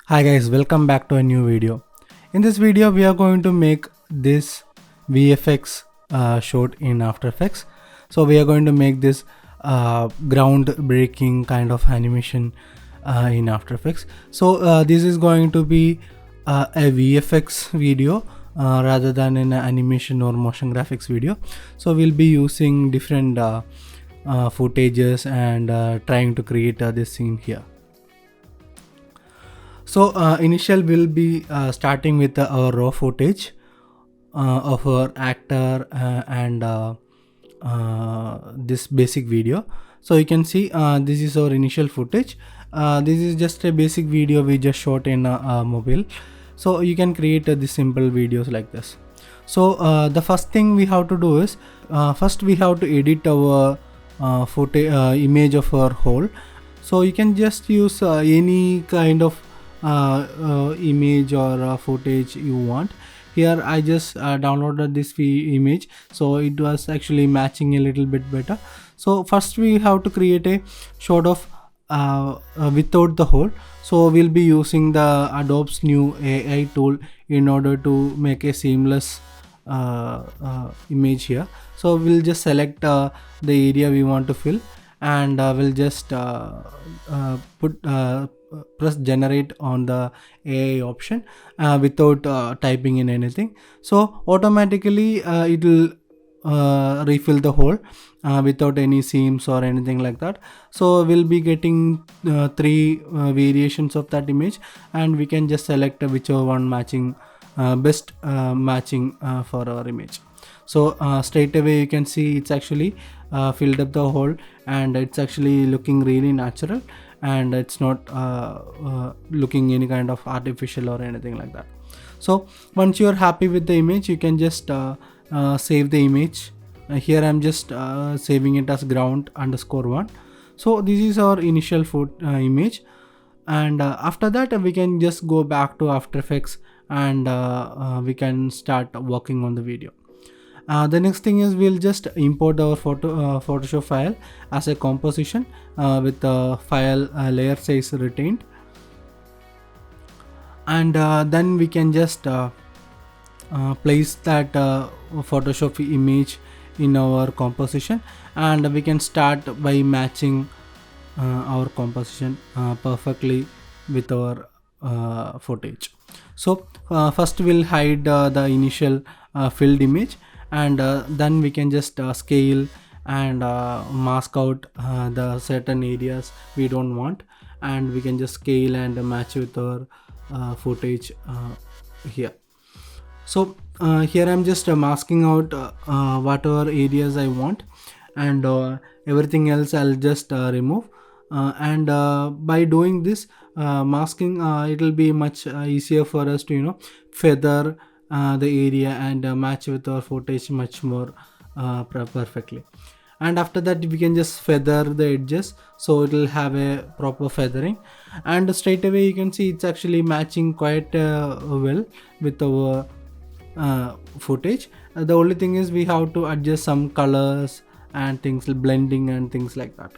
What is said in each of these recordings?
Hi guys, welcome back to a new video. In this video we are going to make this VFX short in After Effects. So we are going to make this ground-breaking kind of animation in After Effects. So this is going to be a VFX video rather than an animation or motion graphics video. So we'll be using different footages and trying to create this scene here. So initial we'll be starting with our raw footage of our actor and this basic video. So you can see this is our initial footage. This is just a basic video we just shot in a mobile. So you can create these simple videos like this. So the first thing we have to do is first we have to edit our footage image of our hole. So you can just use any kind of image or footage you want. Here I just downloaded this image, so it was actually matching a little bit better. So first we have to create a shot of without the hole. So we'll be using the Adobe's new AI tool in order to make a seamless image here. So we'll just select the area we want to fill, and we'll just press generate on the AI option without typing in anything. So automatically it will refill the hole without any seams or anything like that. So we'll be getting three variations of that image, and we can just select whichever one matching best matching for our image. So straight away you can see it's actually filled up the hole, and it's actually looking really natural, and it's not looking any kind of artificial or anything like that. So once you're happy with the image, you can just save the image. Here I'm just saving it as ground_1. So this is our initial image, and after that we can just go back to After Effects, and we can start working on the video. The next thing is we'll just import our Photoshop file as a composition with the file layer size retained, and then we can just place that Photoshop image in our composition, and we can start by matching our composition perfectly with our footage. So first we'll hide the initial filled image, and then we can just scale and mask out the certain areas we don't want, and we can just scale and match with our footage here. So here I'm just masking out whatever areas I want, and everything else I'll just remove, and by doing this masking, it will be much easier for us to feather the area and match with our footage much more perfectly. And after that we can just feather the edges, so it will have a proper feathering, and straight away you can see it's actually matching quite well with our footage. The only thing is we have to adjust some colors and things, blending and things like that.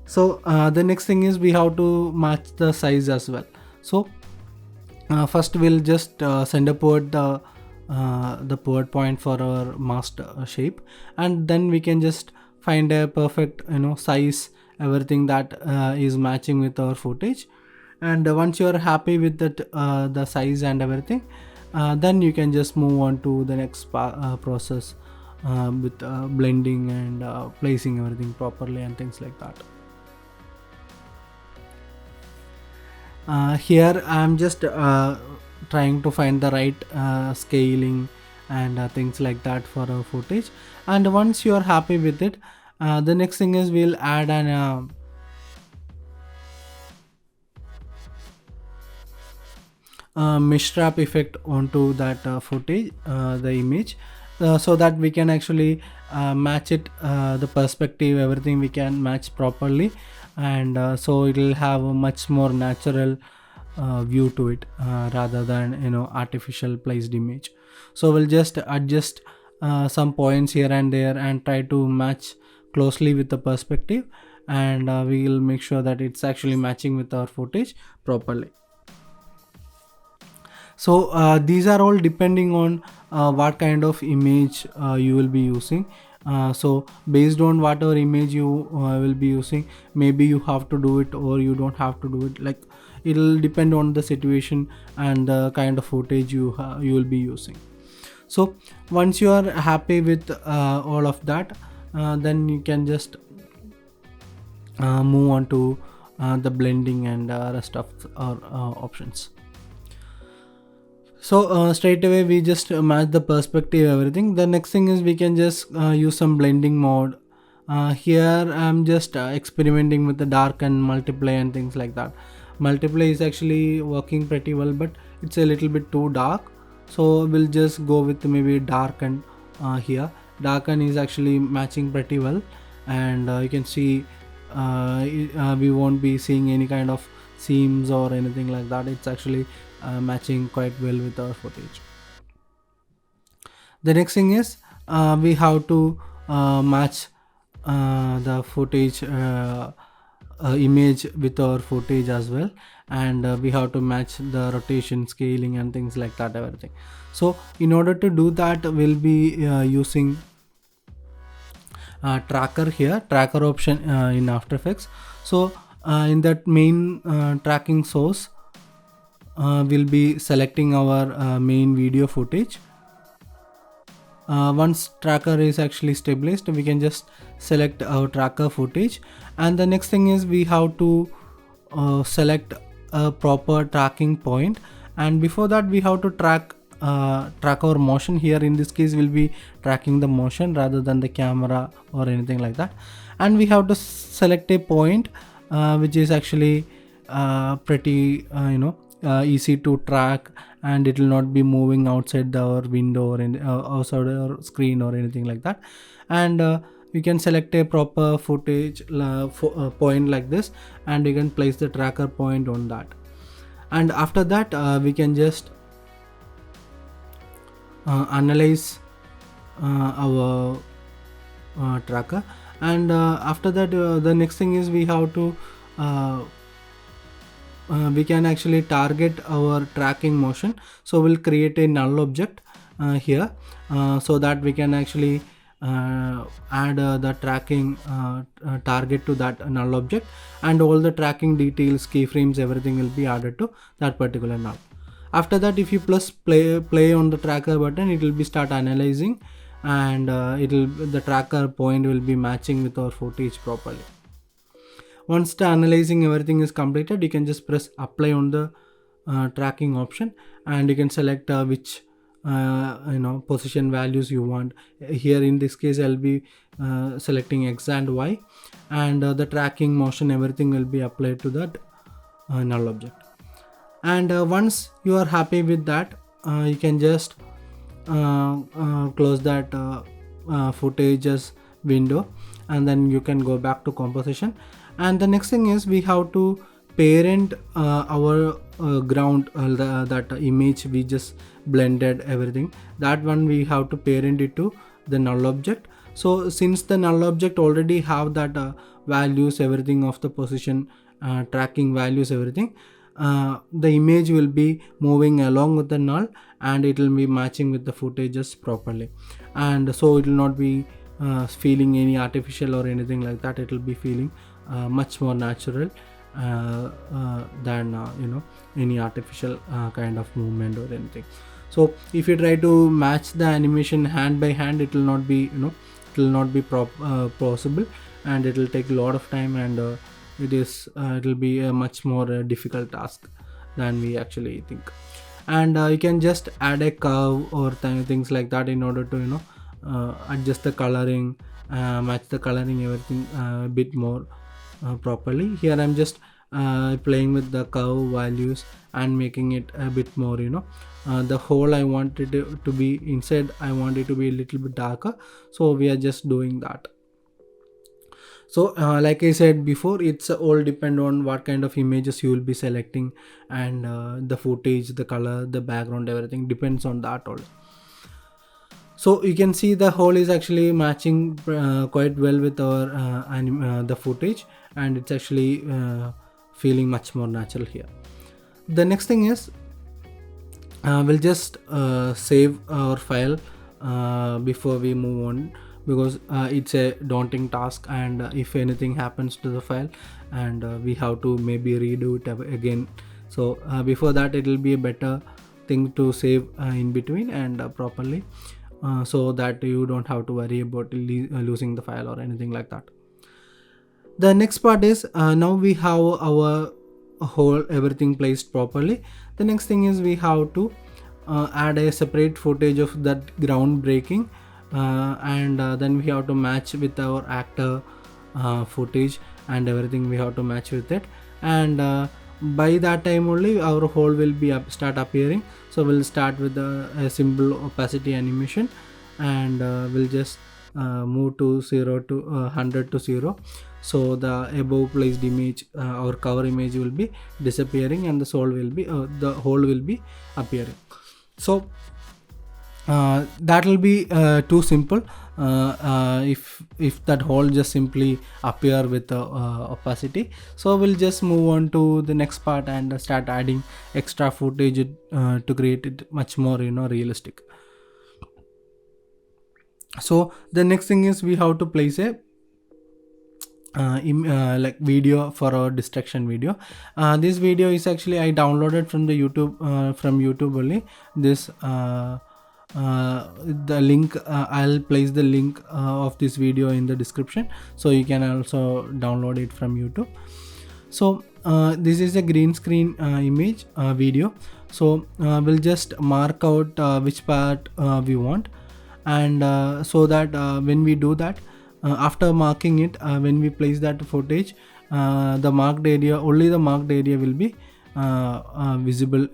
So the next thing is we have to match the size as well. So first we'll just send upward the pivot point for our masked shape, and then we can just find a perfect size, everything that is matching with our footage. And once you're happy with that the size and everything, then you can just move on to the next process with blending and placing everything properly and things like that. Here I'm just trying to find the right scaling and things like that for our footage. And once you are happy with it, the next thing is we'll add an mesh wrap effect onto that footage, the image, so that we can actually match it, the perspective, everything we can match properly, and so it will have a much more natural view to it rather than artificial placed image. So we'll just adjust some points here and there and try to match closely with the perspective, and we will make sure that it's actually matching with our footage properly. So these are all depending on what kind of image you will be using. So based on whatever image you will be using, maybe you have to do it or you don't have to do it. Like, it'll depend on the situation and the kind of footage you will be using. So once you are happy with all of that, then you can just move on to the blending and rest of our options. So straight away we just match the perspective, everything. The next thing is we can just use some blending mode. Here I'm just experimenting with the dark and multiply and things like that. Multiply is actually working pretty well, but it's a little bit too dark, so we'll just go with maybe darken. Here darken is actually matching pretty well, and you can see we won't be seeing any kind of seams or anything like that. It's actually matching quite well with our footage. The next thing is we have to match the footage image with our footage as well, and we have to match the rotation, scaling and things like that, everything. So in order to do that, we'll be using tracker here, tracker option in After Effects. So in that main tracking source, we'll be selecting our main video footage. Once tracker is actually stabilized, we can just select our tracker footage, and the next thing is we have to select a proper tracking point, and before that we have to track our motion. Here in this case we'll be tracking the motion rather than the camera or anything like that, and we have to select a point which is actually pretty easy to track, and it will not be moving outside our window or outside our screen or anything like that. And you can select a proper footage point like this, and you can place the tracker point on that. And after that we can just analyze our tracker, and after that the next thing is we have to we can actually target our tracking motion. So we'll create a null object here, so that we can actually add the tracking target to that null object, and all the tracking details, keyframes, everything will be added to that particular null. After that, if you play on the tracker button, it will be start analyzing, and the tracker point will be matching with our footage properly. Once the analyzing everything is completed, you can just press apply on the tracking option, and you can select which position values you want. Here in this case I'll be selecting X and Y, and the tracking motion, everything will be applied to that null object. And once you are happy with that, you can just close that footages window, and then you can go back to composition. And the next thing is we have to parent our ground, that image we just blended everything, that one we have to parent it to the null object. So since the null object already have that values, everything of the position, tracking values, everything, the image will be moving along with the null, and it will be matching with the footages properly, and so it will not be feeling any artificial or anything like that. It will be feeling much more natural than any artificial kind of movement or anything. So if you try to match the animation hand by hand, it will not be it will not be possible, and it will take a lot of time, and it will be a much more difficult task than we actually think. And you can just add a curve or things like that in order to adjust the coloring, match the coloring, everything a bit more properly. Here I'm just playing with the curve values and making it a bit more the hole I want it to be inside, I want it to be a little bit darker, so we are just doing that. So like I said before, it's all depend on what kind of images you will be selecting, and the footage, the color, the background, everything depends on that all. So you can see the hole is actually matching quite well with our the footage, and it's actually feeling much more natural here. The next thing is we'll just save our file before we move on, because it's a daunting task, and if anything happens to the file, and we have to maybe redo it again. So before that, it will be a better thing to save in between and properly, so that you don't have to worry about losing the file or anything like that. The next part is now we have our whole everything placed properly. The next thing is we have to add a separate footage of that groundbreaking, and then we have to match with our actor footage, and everything we have to match with it, and by that time only our hole will be start appearing. So we'll start with a simple opacity animation, and we'll just move to 0 to 100 to 0. So the above placed image or cover image will be disappearing, and the hole will be appearing. So that will be too simple if that hole just simply appear with the opacity. So we'll just move on to the next part and start adding extra footage to create it much more realistic. So the next thing is we have to place a like video for our distraction video. This video is actually I downloaded from the YouTube only. This the link, I'll place the link of this video in the description, so you can also download it from YouTube. So this is a green screen image video. So we'll just mark out which part we want, and so that when we do that, after marking it, when we place that footage, the marked area, only the marked area will be visible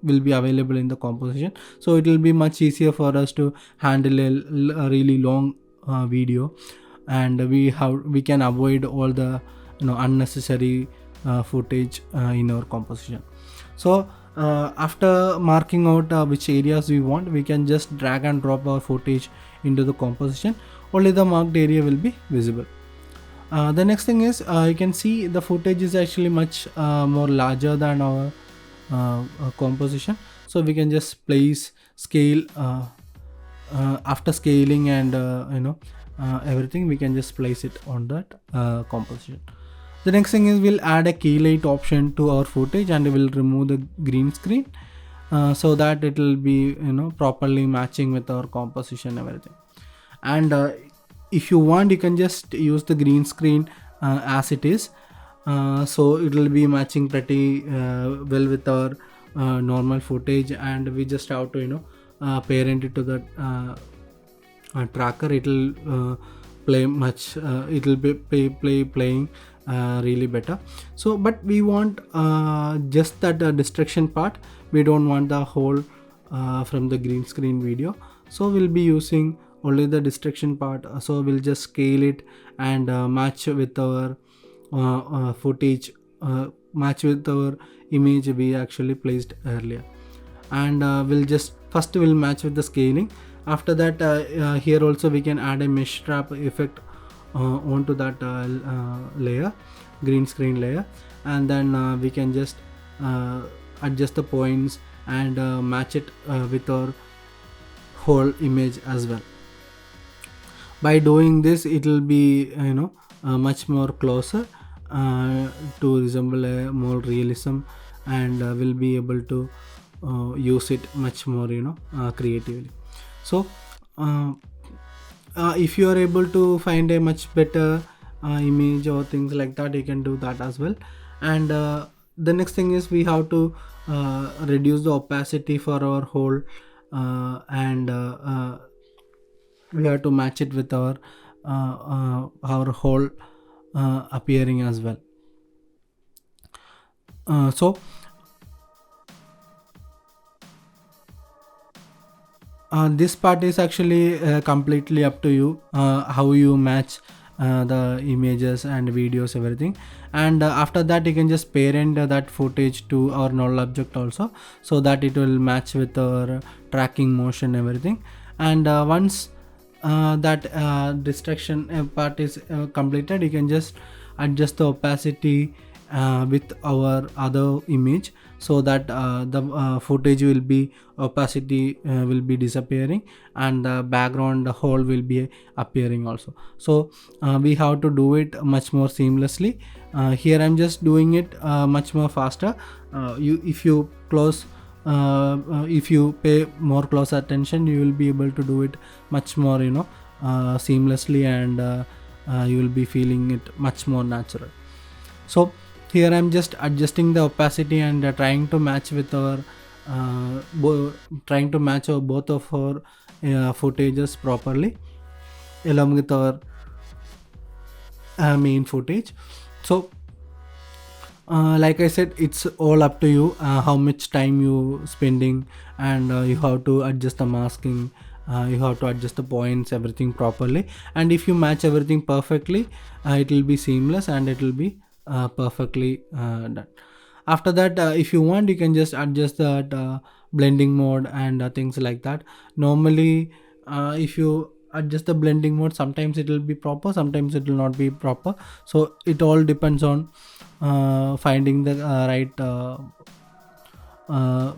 will be available in the composition. So it will be much easier for us to handle a really long video, and we can avoid all the unnecessary footage in our composition. So after marking out which areas we want, we can just drag and drop our footage into the composition. Only the marked area will be visible. The next thing is you can see the footage is actually much more larger than our composition. So we can just place scale after scaling and everything, we can just place it on that composition. The next thing is we'll add a key light option to our footage, and we'll remove the green screen so that it will be properly matching with our composition, everything. And if you want, you can just use the green screen as it is, so it will be matching pretty well with our normal footage, and we just have to parent it to the tracker. It will play much it will be playing really better. So but we want just that distraction part. We don't want the whole from the green screen video, so we'll be using only the distraction part. So we'll just scale it and match with our footage, match with our image we actually placed earlier, and we'll match with the scaling. After that, here also we can add a mesh trap effect onto that layer, green screen layer, and then we can just adjust the points and match it with our whole image as well. By doing this, it will be much more closer to resemble a more realism, and we'll be able to use it much more creatively. So if you are able to find a much better image or things like that, you can do that as well. And the next thing is we have to reduce the opacity for our whole, and we have to match it with our whole appearing as well. So this part is actually completely up to you, how you match the images and videos, everything. And after that, you can just parent that footage to our null object also, so that it will match with our tracking motion, everything. And once that distraction part is completed, you can just adjust the opacity with our other image, so that the footage will be opacity will be disappearing, and the background hole will be appearing also. So we have to do it much more seamlessly. Here I'm just doing it much more faster. You if you close if you pay more close attention, you will be able to do it much more, seamlessly, and you will be feeling it much more natural. So here I'm just adjusting the opacity and trying to match with our trying to match our both of our footages properly along with our main footage. So like I said, it's all up to you how much time you spending, and you have to adjust the masking, you have to adjust the points, everything properly. And if you match everything perfectly, it will be seamless and it will be perfectly done. After that, if you want, you can just adjust that blending mode and things like that. Normally if you adjust the blending mode, sometimes it will be proper, sometimes it will not be proper. So it all depends on finding the right uh,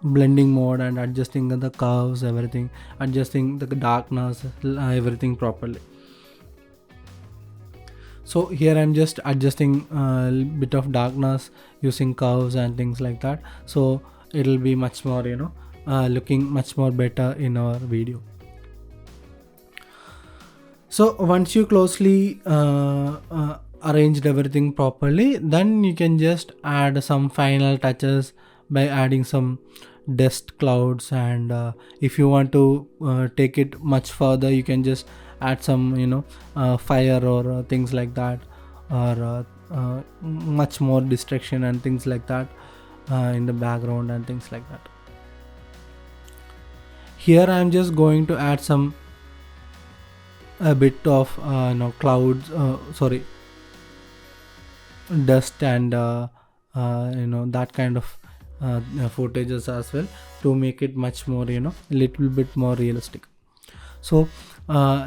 blending mode and adjusting the curves, everything, adjusting the darkness, everything properly. So here I'm just adjusting a bit of darkness using curves and things like that, so it'll be much more, looking much more better in our video. So once you closely arranged everything properly, then you can just add some final touches by adding some dust clouds, and if you want to take it much further, you can just add some, fire or things like that, or much more distraction and things like that in the background and things like that. Here I am just going to add some a bit of clouds, sorry, dust, and that kind of footages as well, to make it much more, little bit more realistic. So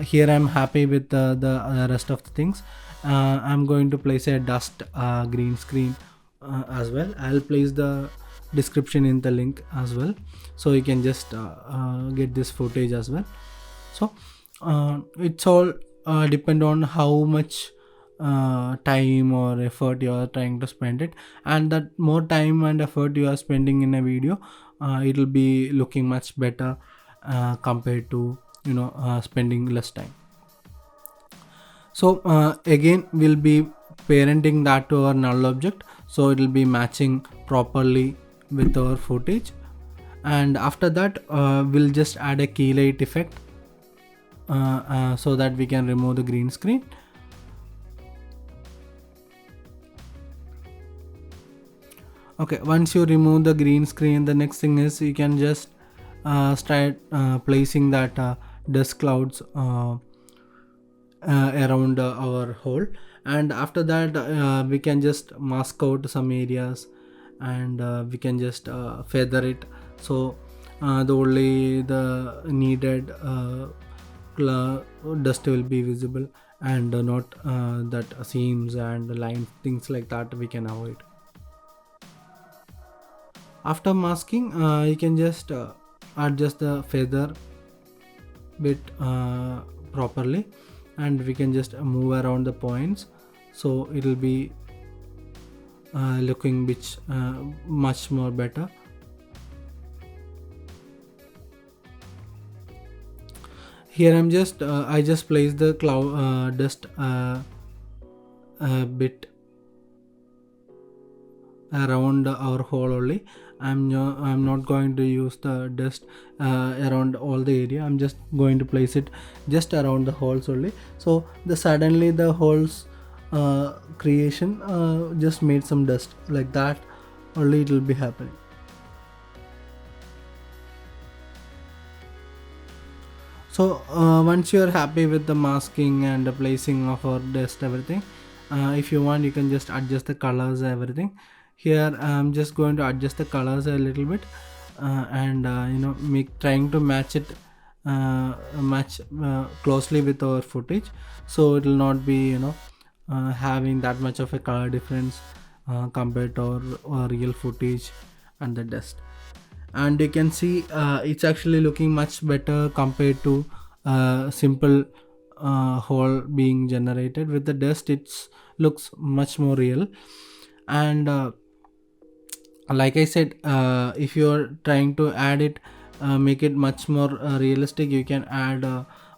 here I'm happy with the rest of the things. I'm going to place a dust green screen as well. I'll place the description in the link as well, so you can just get this footage as well. So it's all depend on how much time or effort you are trying to spend it, and that more time and effort you are spending in a video, it will be looking much better compared to spending less time. So again, we'll be parenting that to our null object, so it will be matching properly with our footage. And after that, we'll just add a key light effect so that we can remove the green screen. Okay, once you remove the green screen, the next thing is you can just start placing that dust clouds around our hole. And after that, we can just mask out some areas, and we can just feather it, so the only the needed dust will be visible, and not that seams and lines, things like that we can avoid. After masking, you can just adjust the feather bit properly, and we can just move around the points, so it will be looking much more better. Here I'm just I just place the cloud dust bit around our hole only. I'm not going to use the dust around all the area. I'm just going to place it just around the holes only, so suddenly the holes creation just made some dust like that, only it will be happening. So once you are happy with the masking and the placing of our dust, everything, if you want, you can just adjust the colors, everything. Here I'm just going to adjust the colors a little bit, and trying to match it match closely with our footage, so it will not be having that much of a color difference compared to our real footage and the dust. And you can see it's actually looking much better compared to simple hole being generated. With the dust, it's looks much more real. And like I said, if you're trying to add it, make it much more realistic, you can add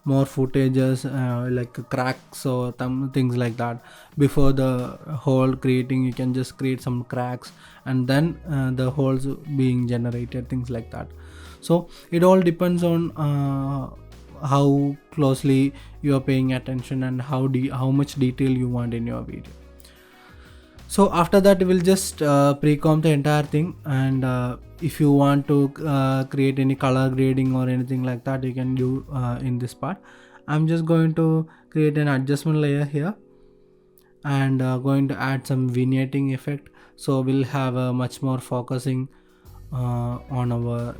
more footages, like cracks or things like that. Before the hole creating, you can just create some cracks, and then the holes being generated, things like that. So it all depends on how closely you are paying attention, and how much detail you want in your video. So after that, we'll just pre-comp the entire thing. And if you want to create any color grading or anything like that, you can do in this part. I'm just going to create an adjustment layer here, and going to add some vignetting effect, so we'll have a much more focusing on our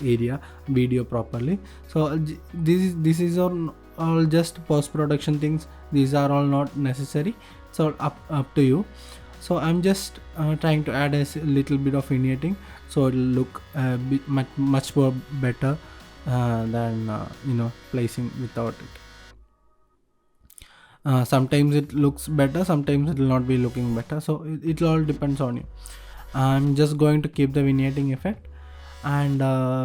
area video properly. So this is all just post-production things. These are all not necessary, so up to you. So I'm just trying to add a little bit of vignetting, so it'll look a bit much more better than placing without it. Sometimes it looks better, sometimes it will not be looking better, so it all depends on you. I'm just going to keep the vignetting effect. And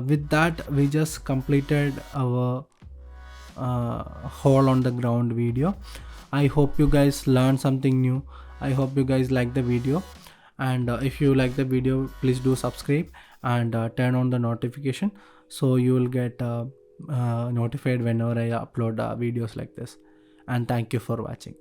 with that, we just completed our hole on the ground video. I hope you guys learned something new. I hope you guys like the video. And if you like the video, please do subscribe and turn on the notification, so you will get notified whenever I upload videos like this. And thank you for watching.